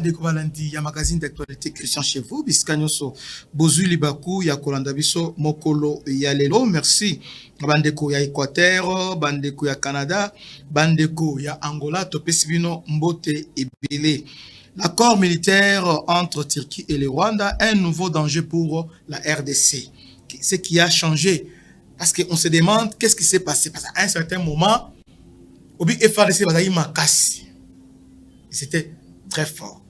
Bande Kovalandi, ya magazine d'actualité Christian chez vous, Biscanyoso, Bozu Libaku, ya Kolandabiso, Mokolo, Yalelo, merci. Bandeko ya Équateur, Bandeko ya Canada, Bandeko ya Angola, Topesibino, Mbote et Belé. L'accord militaire entre Turquie et le Rwanda est un nouveau danger pour la RDC. Ce qui a changé. Parce qu'on se demande qu'est-ce qui s'est passé. Parce qu'à un certain moment, Obi FRDC va ma casse. C'était très fort.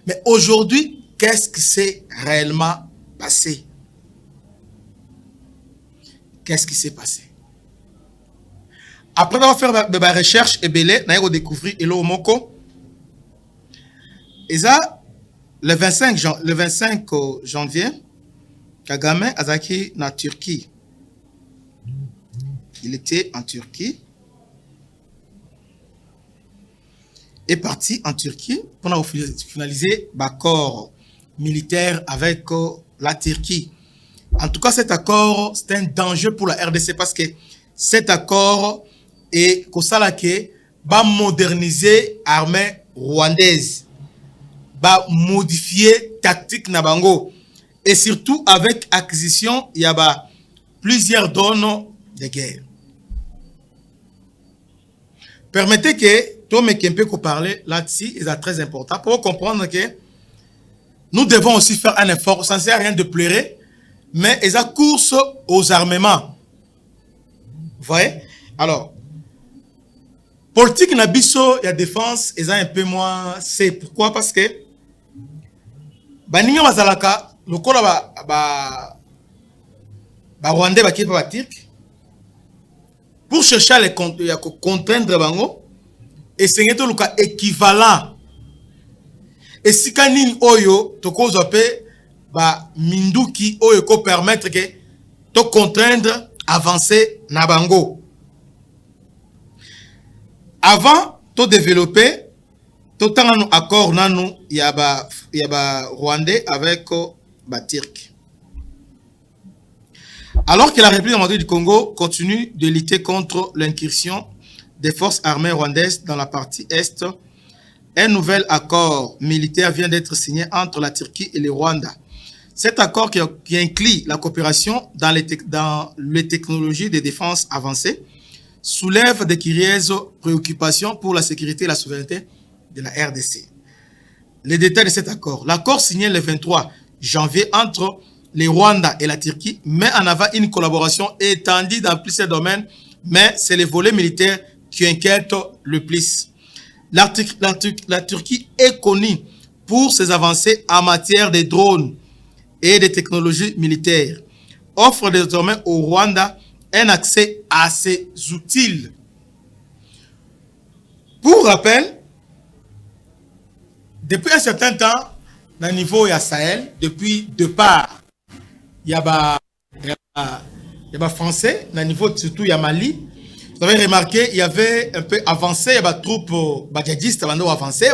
Mais aujourd'hui, qu'est-ce qui s'est réellement passé? Qu'est-ce qui s'est passé? Après avoir fait ma recherche, et belé, on a découvert Elo Moko. Et ça, le 25 janvier, Kagame Azaki na Turquie. Il était en Turquie. Est parti en Turquie pour finaliser l'accord militaire avec la Turquie. En tout cas, cet accord, c'est un danger pour la RDC parce que cet accord est va moderniser l'armée rwandaise, va modifier tactique nabango et surtout avec acquisition, il y a plusieurs drones de guerre. Permettez que Tom et Kempe parler là-dessus, c'est très important pour comprendre que nous devons aussi faire un effort, ça ne sert à rien de pleurer, mais ils ont course aux armements. Vous voyez? Alors, politique Nabiso, il y a défense, ils ont un peu moins. C'est pourquoi? Parce que Baninga Mazalaka, le corps Rwandais va quitter la Turquie pour chercher à les contraindre Bango. Et c'est un équivalent. Et si kanini oyo toko zope ba minduki oyo ko permettre que to contraindre avancer na bango. Avant to développer to tangano accord nanu yaba Rwandais avec ba Turc. Alors que la République démocratique du Congo continue de lutter contre l'incursion des forces armées rwandaises dans la partie Est, un nouvel accord militaire vient d'être signé entre la Turquie et le Rwanda. Cet accord qui inclut la coopération dans les technologies de défense avancées soulève de curieuses préoccupations pour la sécurité et la souveraineté de la RDC. Les détails de cet accord. L'accord signé le 23 janvier entre le Rwanda et la Turquie met en avant une collaboration étendue dans plusieurs domaines, mais c'est le volet militaire qui inquiète le plus. La Turquie est connue pour ses avancées en matière de drones et de technologies militaires. Offre désormais au Rwanda un accès à ces outils. Pour rappel, depuis un certain temps, dans le niveau il y a Sahel, depuis deux parts, il y a français, dans le niveau surtout il y a Mali. Vous avez remarqué, il y avait un peu avancé, il y avait des troupes djihadistes qui ont avancé,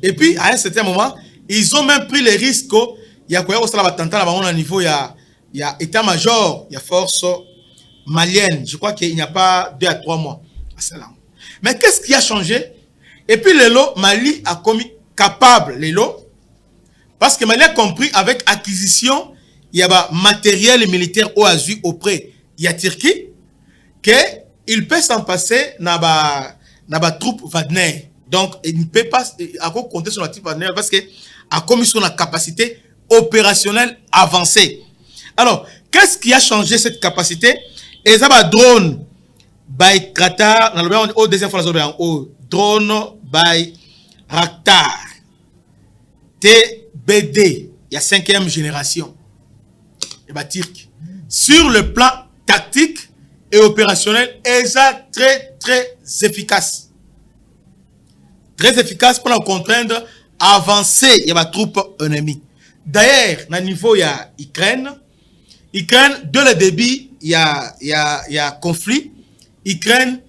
et puis à un certain moment, ils ont même pris les risques. Il y a quoi au niveau, il y a état-major, il y a force malienne. Je crois qu'il n'y a pas 2 à 3 mois. Mais qu'est-ce qui a changé? Et puis Mali a commis capable parce que Mali a compris avec acquisition, il y a matériel militaire au Asie auprès, il y a Turquie, qu'il peut s'en passer dans la troupe Wagner. Donc, il ne peut pas compter sur la troupe Wagner parce qu'il a commis sur la capacité opérationnelle avancée. Alors, qu'est-ce qui a changé cette capacité? Et ça va drone by Qatar, au deuxième fois, drone by Raktar, TBD, il y a 5e génération. Et bah, Turc. Sur le plan tactique et opérationnel, et ça très efficace. Très efficace pour la contraindre à avancer. Il y a ma troupe ennemie. D'ailleurs, dans le niveau, il y a Ukraine. Ukraine, dès le début, il y a conflit. Ukraine,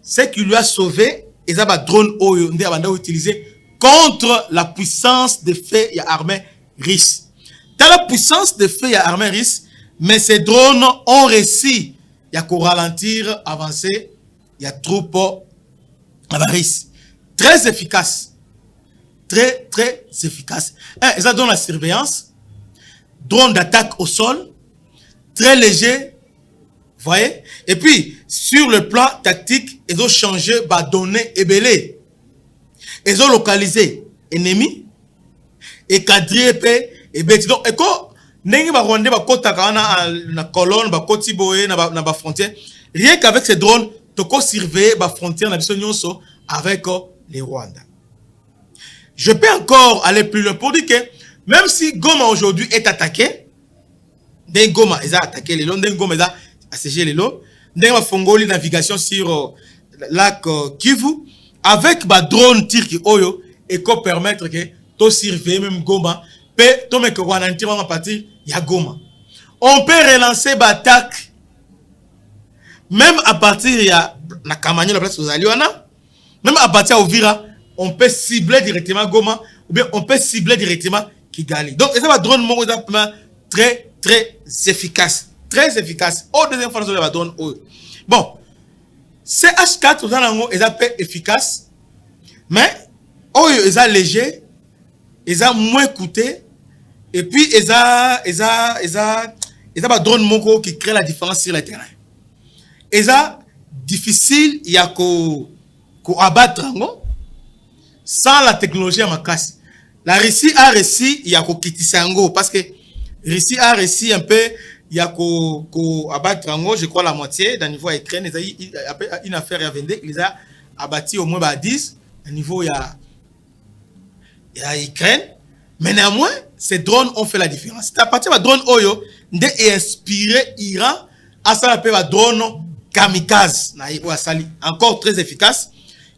ce qui lui a sauvé, et ça va drone utilisé contre la puissance de feu et armée russe. Dans la puissance de feu et armée russe, mais ces drones ont réussi. Il y a qu'au ralentir, avancer, il y a trop à la risque. Très efficace. très efficace. Un, ça donne la surveillance, drone d'attaque au sol, très léger, voyez. Et puis, sur le plan tactique, ils ont changé, données et belé. Ils ont localisé ennemi, et cadré, et bêti. Donc, nengi ba rwandais ba kota na colonne ba koti boye na ba frontière, rien qu'avec ces drones toko surveiller ba frontière na biso nyonso avec les Rwandais. Je peux encore aller plus loin pour dire que même si Goma aujourd'hui est attaqué, den Goma ils ont attaqué les lots, den Goma ils ont assiégé les lots, den ba fongoli navigation sur lac Kivu avec ba drone tirki oyo et ko permettre que to surveiller même Goma. On peut relancer l'attaque même à partir de Kamani, la place aux Aliwana, même à partir d'Ovira, on peut cibler directement Goma ou bien on peut cibler directement Kigali. Donc, ça va drone très efficace. Très efficace. Au deuxième fois, ça va drone. Bon, CH4, ils sont efficace, mais ils sont légers, ils sont moins coûtés. Et puis, ils ont un drone moko qui crée la différence sur le terrain. Ils ont difficile, il y a qu'au abattre sans la technologie à ma casse. La Russie a réussi, il y a qu'au Kitisango, parce que Russie a réussi un peu, il y a qu'au abattre je crois la moitié, d'un niveau à Ukraine, il y a une affaire à vendre, ils ont abattu au moins 10, à niveau il y a Ukraine. Mais néanmoins, ces drones ont fait la différence. C'est à partir de drone Oyo, de inspiré Iran à ça appelle la drone kamikaze. Encore très efficace.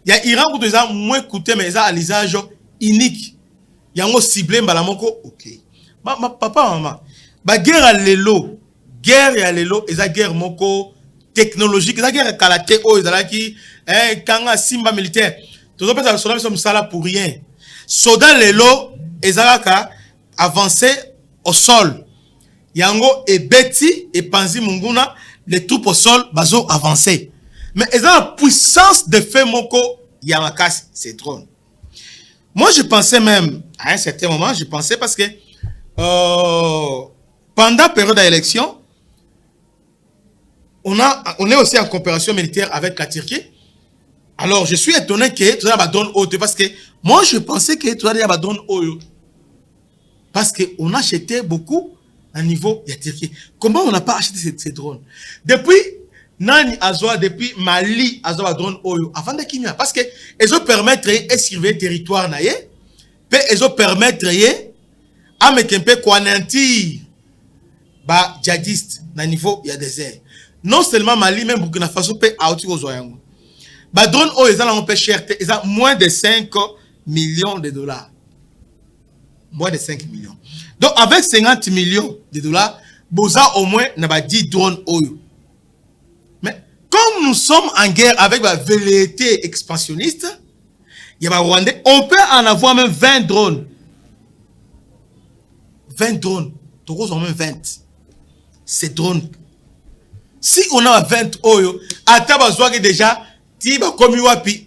Il y a Iran pour des gens moins coûté, mais ils ont un usage unique. Il y a un ciblé, balamoko, ok. Papa, maman, la guerre à l'élo, ils ont guerre moko technologique, ils ont guerre kalaté, ils ont qui, kanga simba militaire. Tout le monde sont ça pour rien. Soda l'élo, ezalaka avancé au sol. Yango et Betty et Panzi Munguna, les troupes au sol, bazo avancé. Mais ils ont la puissance de faire moko Yamakas, c'est drone. Moi, je pensais même, à un certain moment, je pensais parce que pendant la période d'élection, on est aussi en coopération militaire avec la Turquie. Alors, je suis étonné que tu as donné haute parce que moi, je pensais que tu as donné haute. Parce qu'on a acheté beaucoup à niveau de la Turquie. Comment on n'a pas acheté ces drones? Depuis Nani Azoa, depuis Mali Azoa drone Oyo, avant de Kenya. Parce que ils ont permettre de surveiller le territoire, puis ils ont permettre à mettre un peu quantifier les djihadistes à niveau de désert. Non seulement Mali, même Burkina Faso peut avoir aux Oyango. Les drones Oyo, ils ont cher, ils ont moins de 5 millions de dollars. Moins de 5 millions. Donc, avec 50 millions de dollars, vous avez au moins 10 drones Oyo. Mais, comme nous sommes en guerre avec la velléité expansionniste, il y a Rwandais, on peut en avoir même 20 drones. 20 drones. Togo ont même 20. Ces drones. Si on a 20 Oyo, à Tabazouak déjà,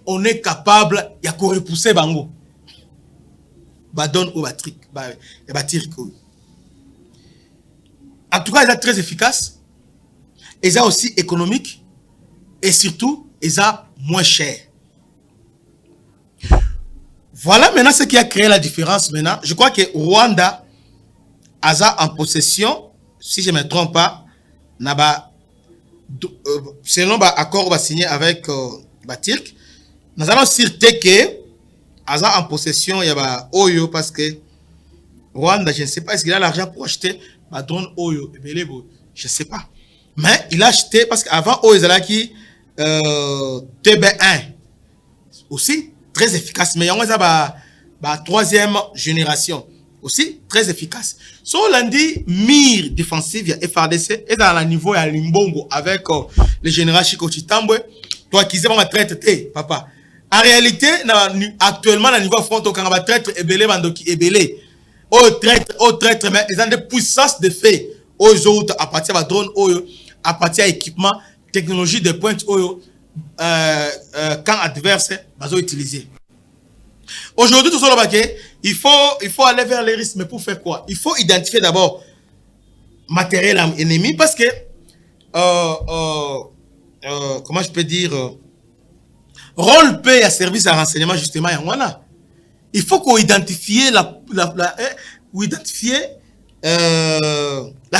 on est capable de repousser Bango. Badon ou batrik, en tout cas, ils sont très efficaces. Ils sont aussi économiques. Et surtout, ils sont moins chers. Voilà maintenant ce qui a créé la différence maintenant. Je crois que Rwanda a en possession, si je ne me trompe pas, selon l'accord signé avec Batirk, nous allons sûreté que Aza en possession, il y a Oyo parce que Rwanda, je ne sais pas, est-ce qu'il a l'argent pour acheter ma drone Oyo? Je ne sais pas. Mais il a acheté parce qu'avant Oyo, il y a qui TB1 aussi très efficace. Mais il y a la troisième génération aussi très efficace. So lundi, mire défensive, il y a FRDC et dans le niveau, il y a Limbongo avec le général Chiko Chitambwe. Toi qui sais, on va traiter, papa. En réalité, actuellement, à niveau front, on va traiter Ebele, Bandoki Ebele. Au traître, mais ils ont des puissances de fait. Aux autres, à partir de drone, à partir d'équipement, technologie de pointe, quand adverse, ils ont utilisé. Aujourd'hui, tout ça, il faut aller vers les risques. Mais pour faire quoi? Il faut identifier d'abord matériel ennemi parce que, comment je peux dire, rôle paye à service à renseignement, justement, il faut qu'on identifie la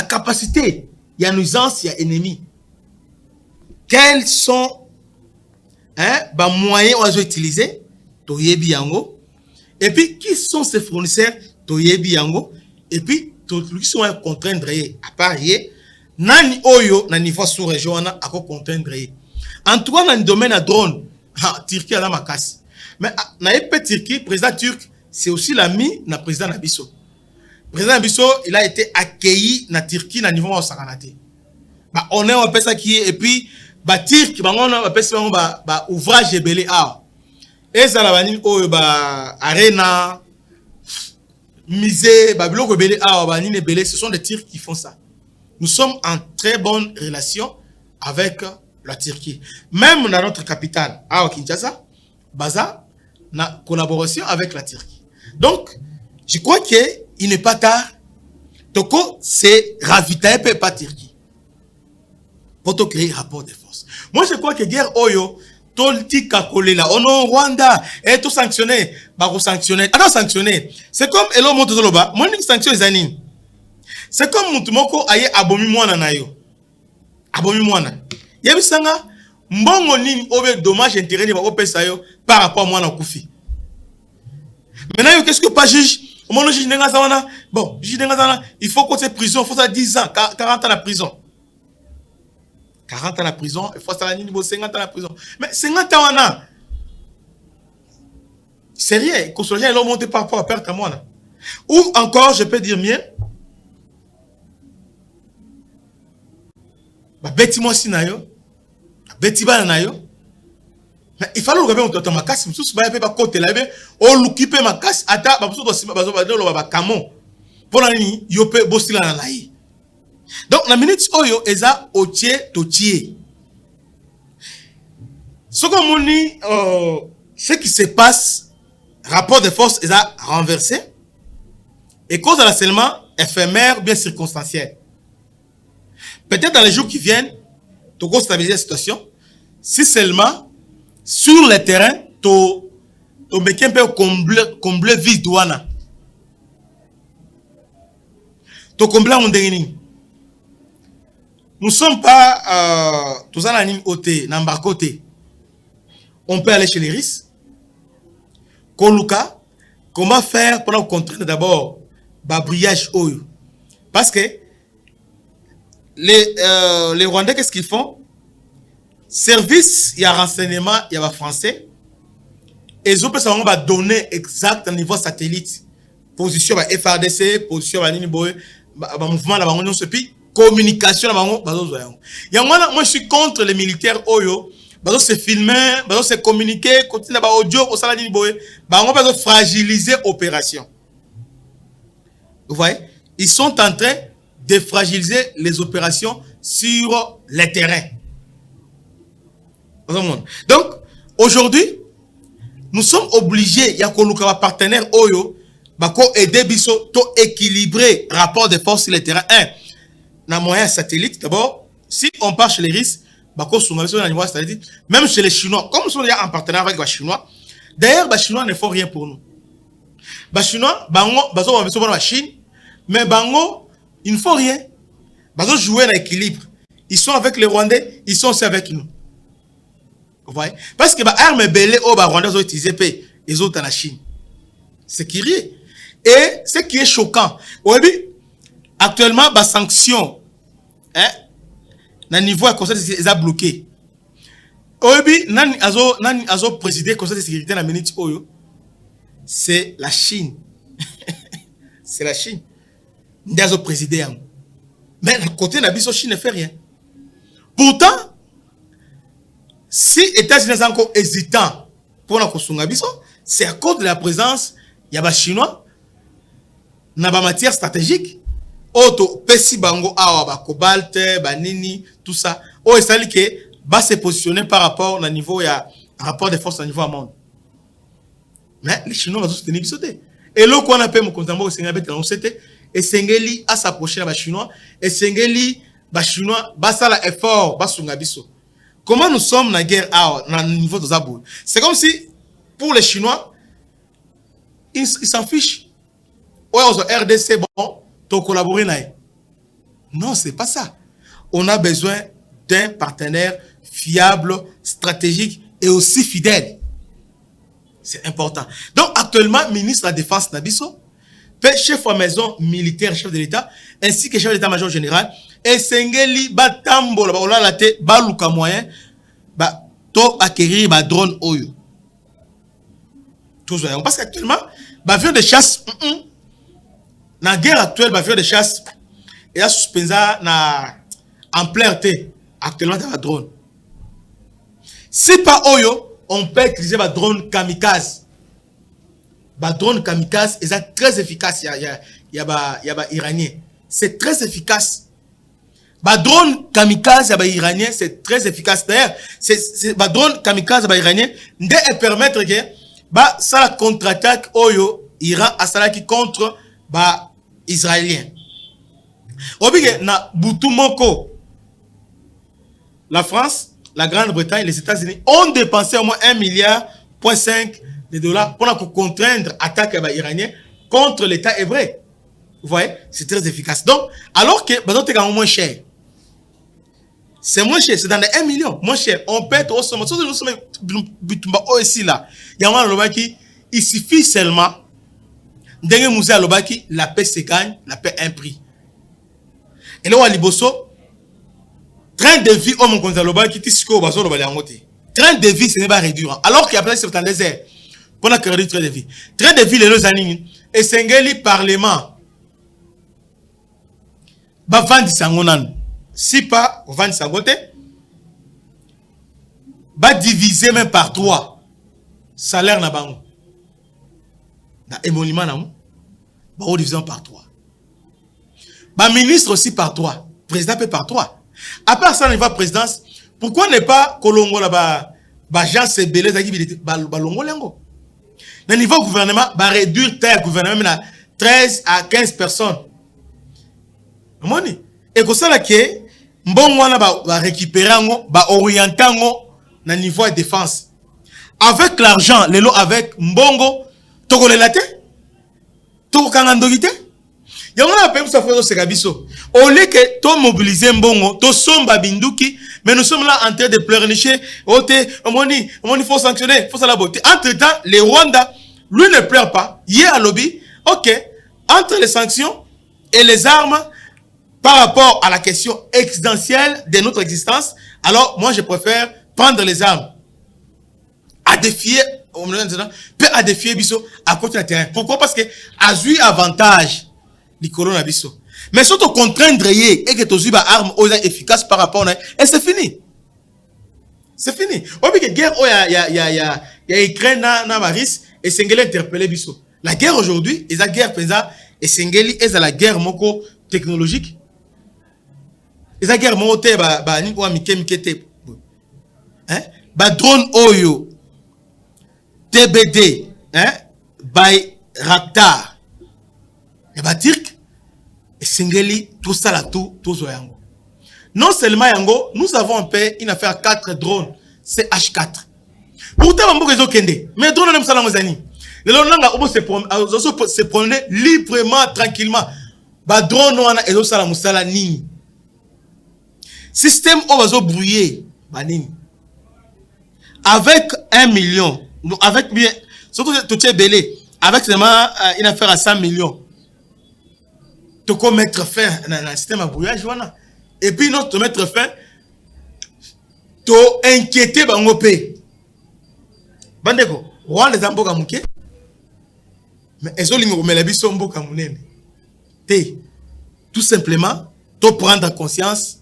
capacité. Il y a nuisance, il y a ennemi. Quels sont les moyens qu'on va utiliser? Et puis, qui sont ces fournisseurs? Et puis, qui sont contraindre à parier. Nani oyo na niveau sous-région à contraindre. En tout cas, dans le domaine de drone, Turquie a la makasi. Mais na Turquie, président turc, c'est aussi l'ami na président Nabiso. Président Nabiso, il a été accueilli na Turquie na niveau de Sakanate. On est un peu ça qui est, et puis, Turc, on a un peu ça, ouvrage belé a. Et ça, la oyo arena, musée, biloko belé a, belé, ce sont des Turcs qui font ça. Nous sommes en très bonne relation avec la Turquie. Même dans notre capitale, à Kinshasa, Baza, na collaboration avec la Turquie. Donc, je crois qu'il n'est pas tard. Toko, c'est ravitailler pas Turquie. Pour te créer rapport de force. Moi, je crois que guerre Oyo, Tolti Kakolela, on est Rwanda, et tout sanctionné, bako sanctionné. Alors sanctionné, c'est comme Elo Motozoloba, moi, une sanction zanine. C'est comme Mutumoko aye abomi mwana na yo. Abomi mwana. Yebisanga, mbongo nini obe dommage intérêt ni bako pesa yo par rapport à mwana kufi. Maintenant, qu'est-ce que pas juge? Mon juge n'est pas bon, juge n'est pas il faut qu'on se prison, il faut ça 10 ans, 40 ans la prison. 40 ans la prison, il faut ça 50 ans la prison. Mais 50 ans, c'est rien. Consolation, ils l'ont monté par rapport à perte à moi. Ou encore, je peux dire mieux, bêtis-moi si nayo, bêtis-moi nayo. Mais il fallait regarder autour de ma casse, mais tout ce qui est côté là, on l'occupe ma casse, ata, bah tout aussi, bah camo. Pour la nuit, yopé bossi la naï. Donc la minute oyo eza otier totier. Ce qu'on dit, ce qui se passe, rapport de force est renversé et cause de l'harcèlement éphémère bien circonstanciel. Peut-être dans les jours qui viennent, tu vas stabiliser la situation. Si seulement sur le terrain, tu peux combler vide douana. Tu combler mon dernier. Nous ne sommes pas tous en ligne côté, n'embarque côté. On peut aller chez les risques. Koluka, comment faire pour contraindre d'abord babriage oyo? Parce que les Rwandais, qu'est-ce qu'ils font? Service, il y a renseignement, il y a français. Et ils ont besoin de données exactes au niveau satellite. Position FRDC, position mouvement, puis communication. Moi, je suis contre les militaires oyo. Ils se filmer, ils se communiquer, continuer à audio, ils fragiliser l'opération. Vous voyez? Ils sont en train de fragiliser les opérations sur le terrain. Donc, aujourd'hui, nous sommes obligés, il y a un partenaire Oyo, aider Bisso à équilibrer le rapport de force sur le terrain. Dans moyen satellite, d'abord, si on part chez les risques, même chez les Chinois, comme nous sommes en partenariat avec les Chinois, d'ailleurs, les Chinois ne font rien pour nous. Les Chinois, la Chine, mais ils ne font rien. Ils jouent dans l'équilibre. Ils sont avec les Rwandais, ils sont aussi avec nous. Vous voyez? Parce que les armes belées les Rwandais ont utilisé les autres en Chine. C'est qui rit. Et ce qui est choquant, actuellement, les sanctions, niveau de conseil de sécurité, ils ont bloqué. Nani azo présidé le conseil de sécurité dans minute oyo, c'est la Chine. C'est la Chine. Ils ont présidé. Mais le côté de la Chine ne fait rien. Pourtant, si les États-Unis sont encore hésitants pour la construction, c'est à cause de la présence des Chinois dans la matière stratégique. Auto pesi bango awa cobalt, banini, tout ça. Oh, ça veut dire que va se positionner par rapport au niveau, il y a rapport de force au niveau du monde. Mais les Chinois vont soutenir biso te. Et là qu'on appelle mon contemporain Sengeli bête on c'était et Sengeli à s'approcher là Chinois et Sengeli Chinois basa la effort basunga biso. Comment nous sommes dans la guerre à niveau de Zaboul? C'est comme si pour les Chinois ils s'en fichent. Ouais, on RDC bon, tu collaborer là. Non, c'est pas ça. On a besoin d'un partenaire fiable, stratégique et aussi fidèle. C'est important. Donc, actuellement, ministre de la Défense Nabiso, chef de maison militaire, chef de l'État, ainsi que chef d'état-major général, et Sengeli Batambo, la te, baluka moyen, to acquérir ba drone oyo. Parce qu'actuellement, avion de chasse, dans la guerre actuelle, avion de chasse, il y a suspendu en plein thé, actuellement dans la drone. Si pas oyo, on peut utiliser le drone kamikaze. Le drone kamikaze est très efficace. Il y a iranien. C'est très efficace. Le drone kamikaze iranien, c'est très efficace. D'ailleurs, le drone kamikaze iranien de permettre que ça contre-attaque oyo Iran a salaki contre Israélien. Oblige na butu moko. La France, la Grande-Bretagne, les États-Unis ont dépensé au moins 1,5 milliard de dollars pour contraindre l'attaque iranienne contre l'État hébreu. Vous voyez, c'est très efficace. Donc, alors que c'est moins cher. C'est moins cher, c'est dans les 1 million, moins cher. On pète au sommet. Il suffit seulement la paix se gagne, la paix a un prix. Et là, Liboso, train de vie, oh mon Gonzaloba, qui tisco, bazo, train de vie, ce n'est pas réduire. Alors qu'il y a plein de désert. Pendant que train de vie. Train de vie, les deux années, et Sengeli Parlement. Ba vandi sangonan. Si pas, vandi sangote. Ba diviser même par 3. Salaire na bango. Na émolument na mou. Ba diviser par 3. Ba ministre aussi par 3. Président peut par 3. À part ça, on va à la présidence. Pourquoi ne pas Kolongo là-bas, gens se belé, balongo lengo. Le niveau gouvernement, va réduire tel gouvernement à 13 à 15 personnes. Et comme ça, là, que mbongo va récupérer, va orienter na niveau de défense. Avec l'argent, les lots avec mbongo, toko le laté, toko kangandogité. Il y a un peu de choses. Au lieu que tu mobilises mbongo, tu sommes binduki, mais nous sommes là en train de pleurnicher. Il faut sanctionner, il faut ça la beauté. Entre-temps, les Rwandais, lui ne pleure pas. Il y a un lobby. Ok. Entre les sanctions et les armes, par rapport à la question existentielle de notre existence, alors moi je préfère prendre les armes. À défier, peut à défier Bisso à côté du terrain. Pourquoi? Parce que a eu avantage. Mais si tu contraindre et que tu as une arme efficace par rapport à et c'est fini. C'est fini. On dit que guerre, il y a Ukraine na Maris et Sengeli interpellé Bisso. La guerre aujourd'hui, et la guerre et Sengeli est la guerre moko technologique. Et la guerre moko drone oyo TBD by Raktar. Et Turc. Et Sengeli, tout ça là, tout yango. Non seulement yango, nous avons un peu une affaire 4 drones, c'est H4. Pourtant, on peut kende. Mais drones même ça dans les années. Les gens se promener librement, tranquillement. Ba drone wana ezo sala musala nini. Système ozo brouillé, ba nini. Avec 1 million, avec bien, surtout tout est belé, avec seulement une affaire à 100 millions. Tu peux mettre fin dans le système à brouillage. Et puis, non, tu mettre fin, tu inquiéter bango pe. Bandeko, Rwanda les amboka muke. Mais ezo lingo mela biso mboka munene. Tout simplement, tu prendre conscience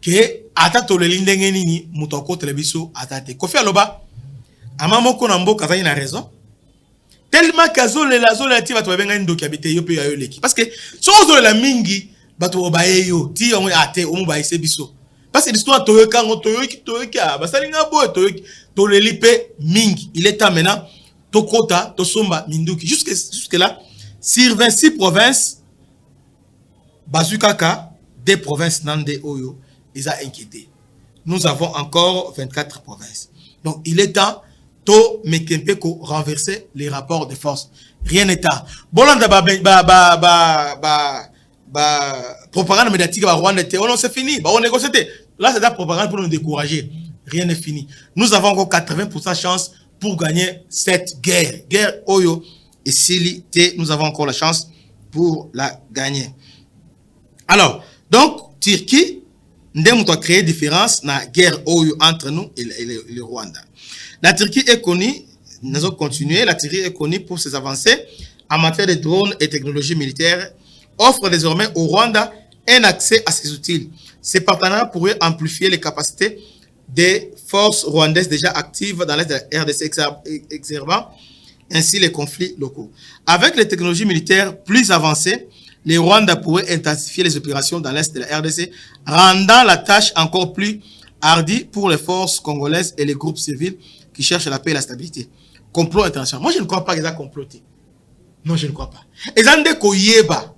que ata to le lindenge nini mutoko telebiso atate. Kofi aloba, amamo ko na mboka zani na raison. Tellement que les ti va benga ndoki habité yo pe yo leki parce que so zo la mingi bato obaye yo ti on ate o mubaye se biso parce que l'histoire toyoki basalinga bo toyoki to le lipe mingi il est temps maintenant Tokota, Tosomba, Minduki. Jusque là, sur 26 provinces, Bazukaka, des provinces Nande Oyo, ils ont inquiété. Nous avons encore 24 provinces. Donc, il est temps to Mekempeko renverser les rapports de force. Rien n'est tard. Bolanda propagande médiatique à Rwanda, on c'est fini. On négocie. Là, c'est la propagande pour nous décourager. Rien n'est fini. Nous avons encore 80% de chance pour gagner cette guerre. Guerre Oyo et Sili, nous avons encore la chance pour la gagner. Alors, donc, Turquie, nous avons créé différence dans la guerre Oyo entre nous et le Rwanda. La Turquie est connue, nous allons continuer, la Turquie est connue pour ses avancées en matière de drones et technologies militaires, offre désormais au Rwanda un accès à ces outils. Ces partenariats pourraient amplifier les capacités des forces rwandaises déjà actives dans l'est de la RDC, exacerbant ainsi les conflits locaux. Avec les technologies militaires plus avancées, les Rwandais pourraient intensifier les opérations dans l'est de la RDC, rendant la tâche encore plus hardie pour les forces congolaises et les groupes civils qui cherchent la paix et la stabilité. Complot international. Moi, je ne crois pas qu'ils ont comploté. Non, je ne crois pas. Ils ont dit Koyeba.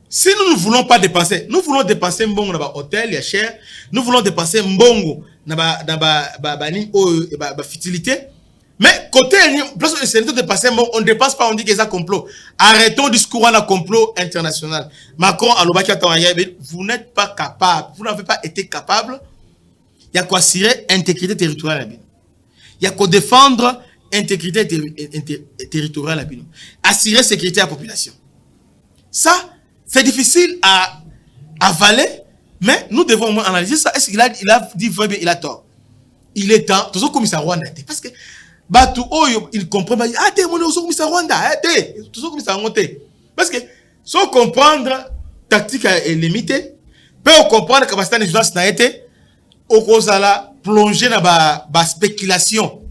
Si nous ne voulons pas dépenser, nous voulons dépenser mbongo dans l'hôtel, il y a cher. Nous voulons dépenser mbongo dans la futilité. Mais côté, c'est de dépenser mbongo, on ne dépense pas, on dit qu'ils ont complot. Arrêtons le discours à complot international. Macron, vous n'êtes pas capable, vous n'avez pas été capable. Il y a quoi assurer intégrité territoriale. Il y a quoi défendre intégrité territoriale. Assurer sécurité à la population. Ça, c'est difficile à avaler, mais nous devons au moins analyser ça. Est-ce qu'il a dit vrai, il a tort? Il est temps, tout ce comme ça Rwanda, parce que Batu Oyo, il comprend, ah, t'es mon comme ça Rwanda, tout ce comme ça Rwanda. Parce que, sans comprendre, tactique est limitée, peut comprendre que la vigilance n'a été, au cause de la plonger dans la spéculation.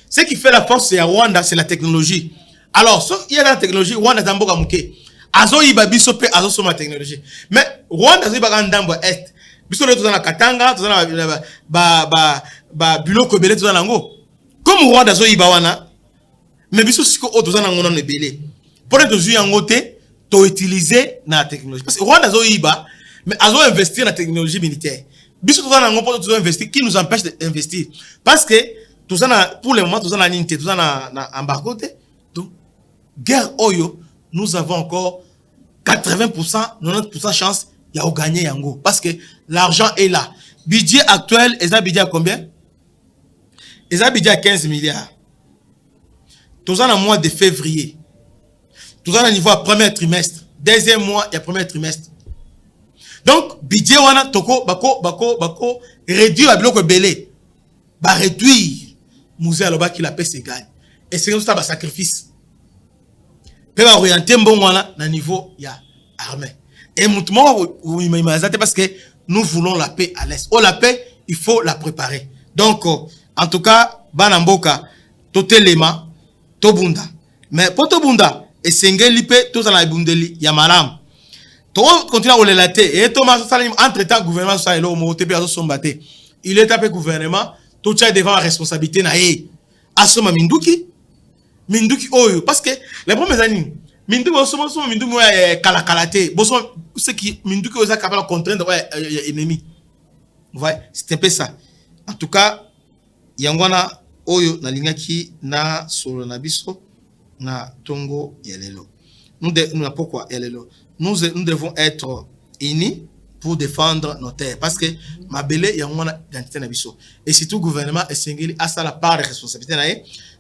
Ce qui fait la force à Rwanda, c'est la technologie. Alors, il y a la technologie, Rwanda Zamboga Mouké. Azo iba biso pe azo soma technologie. Mais Rwanda azo iba ndambo est. Biso le tozana Katanga, tozana biloko belé tozana ngo. Comme Rwanda azo iba wana, mais biso siko o tozana ngono ne belé. Pour être tozu yango te, to utiliser na technologie. Parce que Rwanda azo iba, mais azo investir na technologie militaire. Biso tozana ngo pour investir, qui nous empêche d'investir. Parce que tozana pour le moment tozana ninte, tozana na embargo te. Donc guerre Oyo, nous avons encore 80%, 90% chance de gagner Yango. Parce que l'argent est là. Budget actuel, est un budget à combien? Est un budget à 15 milliards. Tout ça en mois de février. Tout ça au niveau premier trimestre. Deuxième mois, il y a premier trimestre. Donc, budget wana toko bako réduire la bloc belé. Ba réduire. Musée aloba qui la paix se gagne. Et c'est comme ça ba sacrifice. Peut orienter mbongwana na niveau ya armée. Et moutement parce que nous voulons la paix à l'est. Oh la paix, il faut la préparer. Donc en tout cas, banamboka totelema tobunda. Mais pour tobunda et sengeli pe to na bundeli ya malam. To continue à relater et Thomas Salim entre-temps gouvernement ça elo mo tepe azo sombate. Il est tapé gouvernement, tout ça devant la responsabilité na e. Asoma Minduki Oyo, parce que les premières années, Minduki kalakalate, ce qui Minduki est capable de contraindre l'ennemi. Vous voyez, c'est un peu ça. En tout cas, Yangwana Oyo na lingaki na solo na biso na tongo yelelo. Nous pourquoi yelelo? Nous devons être unis pour défendre nos terres, parce que ma belle Yangwana identité na biso. Et si tout gouvernement est singulier à ça la part de responsabilité na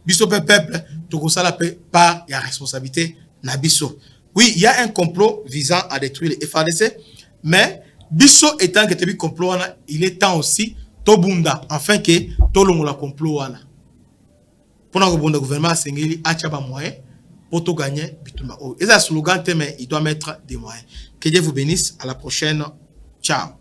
biso peuple, tout ça la part la responsabilité na biso. Oui, il y a un complot visant à détruire les FARDC, mais biso étant que tebi complot wana, il est temps aussi tobunda afin que tolongo la complot wana. Pour que le gouvernement sengeli a tchaba moyen pour tout gagner bituma. Et ça slogan mais il doit mettre des moyens. Que Dieu vous bénisse, à la prochaine. Ciao.